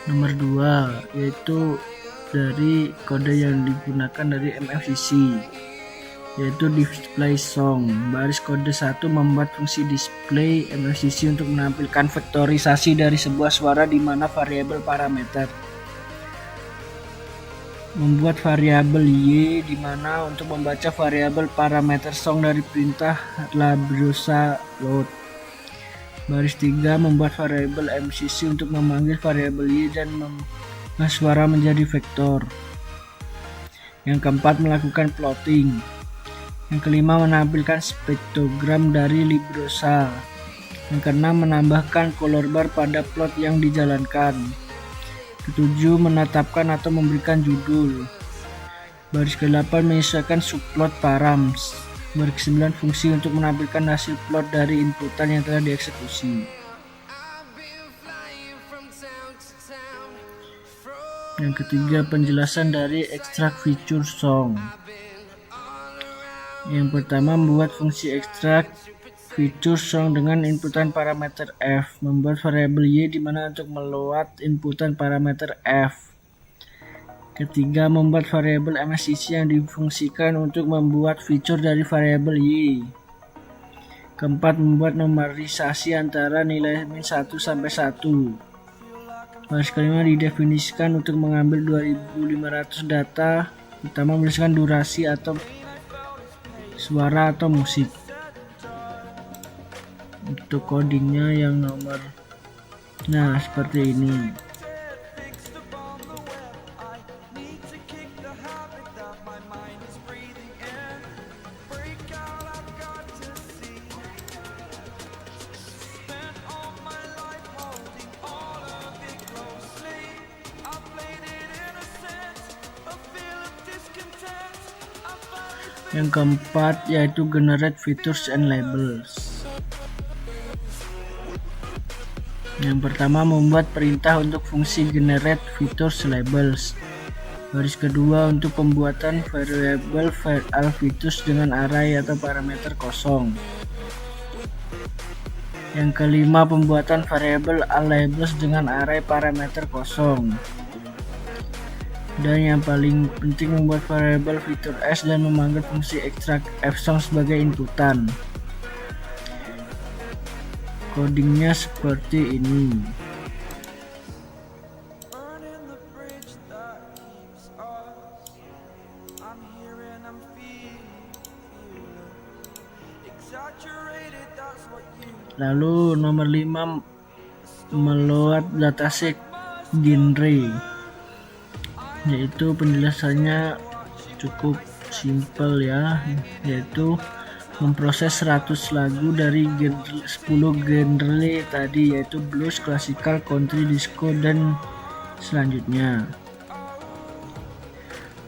Nomor 2 yaitu dari kode yang digunakan dari MFCC, yaitu display song. Baris kode 1 membuat fungsi display MFCC untuk menampilkan vektorisasi dari sebuah suara di mana variabel parameter. Membuat variabel y di mana untuk membaca variabel parameter song dari perintah labrosa load. Baris 3 membuat variabel MCC untuk memanggil variabel y dan mengubah suara menjadi vektor. Yang keempat melakukan plotting. Yang kelima menampilkan spektrogram dari librosa. Yang keenam menambahkan color bar pada plot yang dijalankan. Ketujuh menetapkan atau memberikan judul. Baris ke-8 menyesuaikan subplot params. Baris ke-9 fungsi untuk menampilkan hasil plot dari inputan yang telah dieksekusi. Yang ketiga penjelasan dari extract feature song. Yang pertama membuat fungsi extract feature song dengan inputan parameter f, membuat variabel y di mana untuk meload inputan parameter f. Ketiga, membuat variabel MSCC yang difungsikan untuk membuat feature dari variabel y. Keempat, membuat nomarisasi antara nilai min 1 sampai 1. Baris kelima didefinisikan untuk mengambil 2500 data, utama berdasarkan durasi atau suara atau musik. Untuk codingnya yang nomor, nah seperti ini. Yang keempat yaitu generate features and labels. Yang pertama membuat perintah untuk fungsi generate features labels. Baris kedua untuk pembuatan variabel al features dengan array atau parameter kosong. Yang kelima pembuatan variabel al labels dengan array parameter kosong. Dan yang paling penting membuat variabel feature s dan memanggil fungsi extract fsong sebagai inputan. Codingnya seperti ini. Lalu nomor 5 meload dataset genre, yaitu penjelasannya cukup simple ya, yaitu memproses 100 lagu dari 10 genre tadi, yaitu blues, classical, country, disco dan selanjutnya.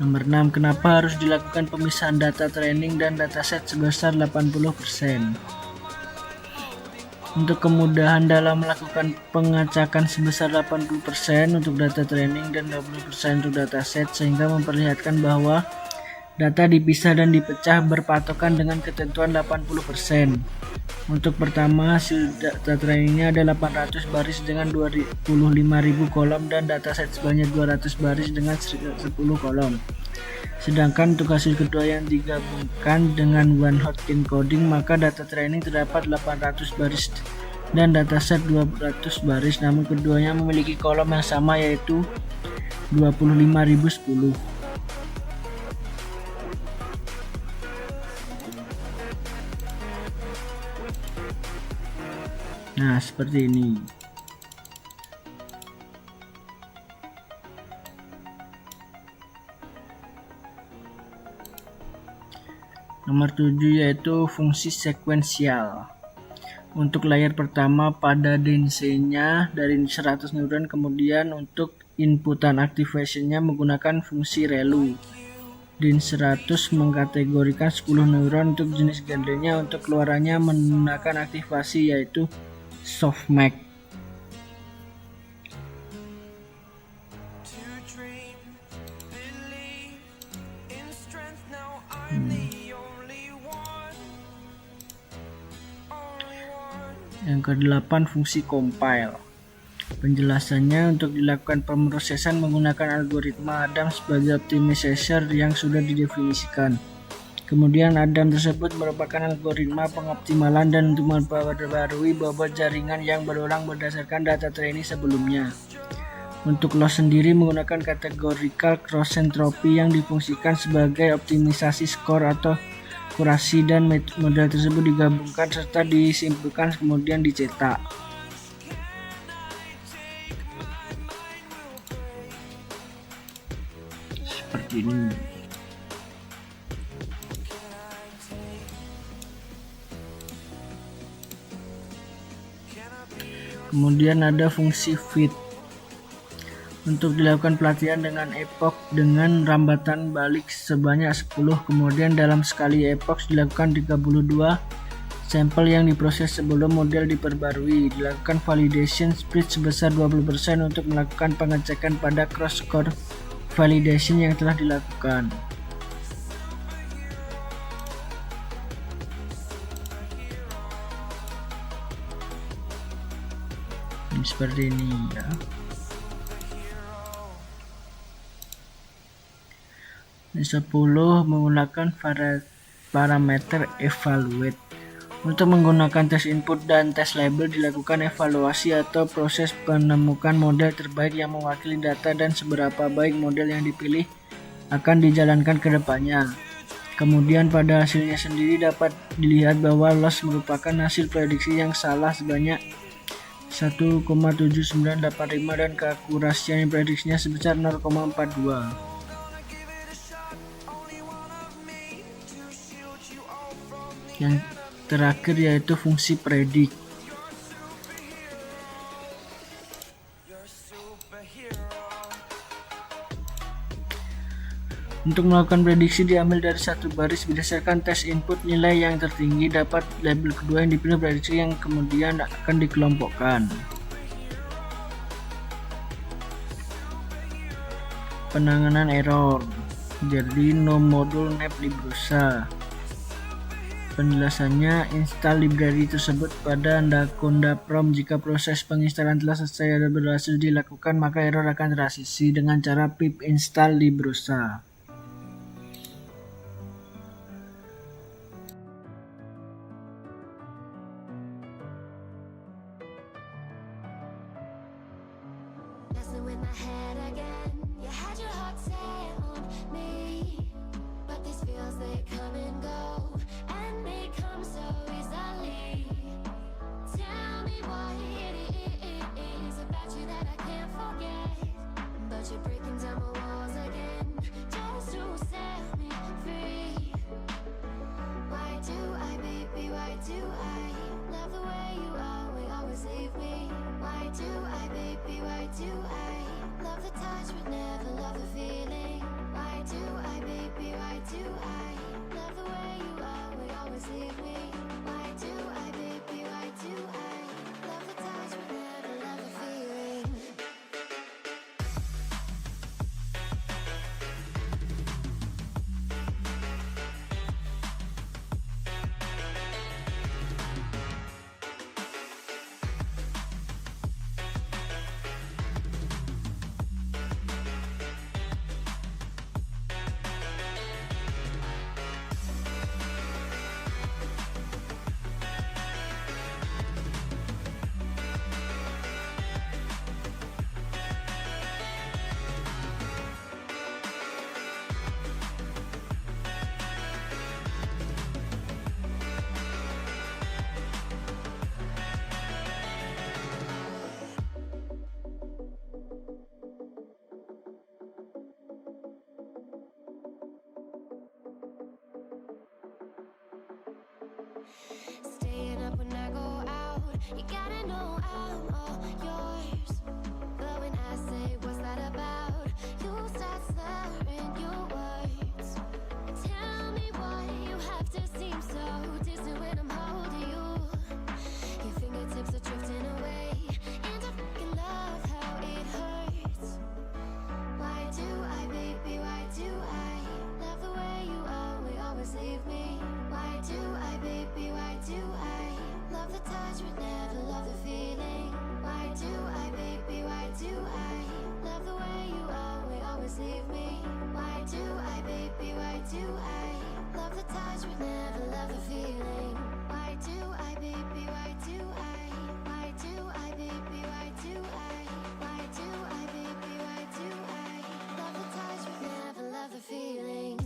Nomor 6, kenapa harus dilakukan pemisahan data training dan dataset sebesar 80%? Untuk kemudahan dalam melakukan pengacakan sebesar 80% untuk data training dan 20% untuk dataset, sehingga memperlihatkan bahwa data dipisah dan dipecah berpatokan dengan ketentuan 80%. Untuk pertama, hasil data trainingnya ada 800 baris dengan 25.000 kolom dan dataset sebanyak 200 baris dengan 10 kolom. Sedangkan untuk hasil kedua yang digabungkan dengan one hot encoding, maka data training terdapat 800 baris dan dataset 200 baris, namun keduanya memiliki kolom yang sama, yaitu 25.010. Nah, seperti ini. Nomor 7 yaitu fungsi sekuensial. Untuk layar pertama pada DNC-nya dari 100 neuron, kemudian untuk inputan activation-nya menggunakan fungsi ReLU. DIN 100 mengkategorikan 10 neuron untuk jenis gandenya, untuk keluarannya menggunakan aktivasi yaitu softmax. Yang ke-8, fungsi compile. Penjelasannya, untuk dilakukan pemrosesan menggunakan algoritma Adam sebagai optimizer yang sudah didefinisikan. Kemudian Adam tersebut merupakan algoritma pengoptimalan dan untuk memperbarui bobot jaringan yang berulang berdasarkan data training sebelumnya. Untuk loss sendiri menggunakan categorical cross entropy yang difungsikan sebagai optimisasi skor atau kurasi, dan model tersebut digabungkan serta disimpulkan kemudian dicetak. Seperti ini. Kemudian ada fungsi fit. Untuk dilakukan pelatihan dengan epoch dengan rambatan balik sebanyak 10, kemudian dalam sekali epoch dilakukan 32 sampel yang diproses sebelum model diperbarui. Dilakukan validation split sebesar 20% untuk melakukan pengecekan pada cross core validation yang telah dilakukan. Seperti ini ya. Ini 10 menggunakan parameter evaluate. Untuk menggunakan tes input dan tes label dilakukan evaluasi atau proses penemukan model terbaik yang mewakili data dan seberapa baik model yang dipilih akan dijalankan ke depannya. Kemudian pada hasilnya sendiri dapat dilihat bahwa loss merupakan hasil prediksi yang salah sebanyak 1,7985 dan keakurasian prediksinya sebesar 0,42. Yang terakhir yaitu fungsi predict. Untuk melakukan prediksi diambil dari satu baris berdasarkan tes input. Nilai yang tertinggi dapat label kedua yang dipilih prediksi yang kemudian akan dikelompokkan. Penanganan error. Jadi no module nep librosa. Penjelasannya, install library tersebut pada Anaconda Prom. Jika proses penginstalan telah selesai dan berhasil dilakukan, maka error akan teratasi dengan cara pip install librosa. Why do I love the touch but never love the feeling? Why do I, baby, why do I love the way you always, always leave me? Why do I, baby, why do I love the touch but never love the feeling? Staying up when I go out, you gotta know I'm all yours. But when I say what's that about, you start slurring your words. Tell me why you have to seem so distant when I'm holding you. Your fingertips are drifting away, and I fucking love how it hurts. Why do I, baby, why do I love the way you always, always leave me? Why do I, baby, why do I love the touch but never love the feeling? Why do I, baby, why do I love the way you always, always leave me? Why do I, baby, why do I love the touch but never love the feeling? Why do I, baby, why do I? Why do I, baby, why do I? Why do I, baby, why do I love the touch but never love the feeling?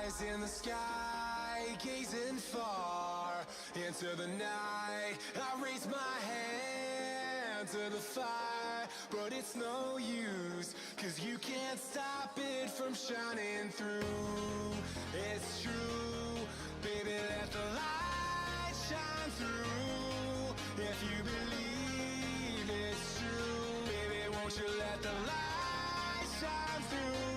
Eyes in the sky, gazing far into the night. I raise my hand to the fire, but it's no use, 'cause you can't stop it from shining through. It's true, baby, let the light shine through. If you believe it's true, baby, won't you let the light shine through?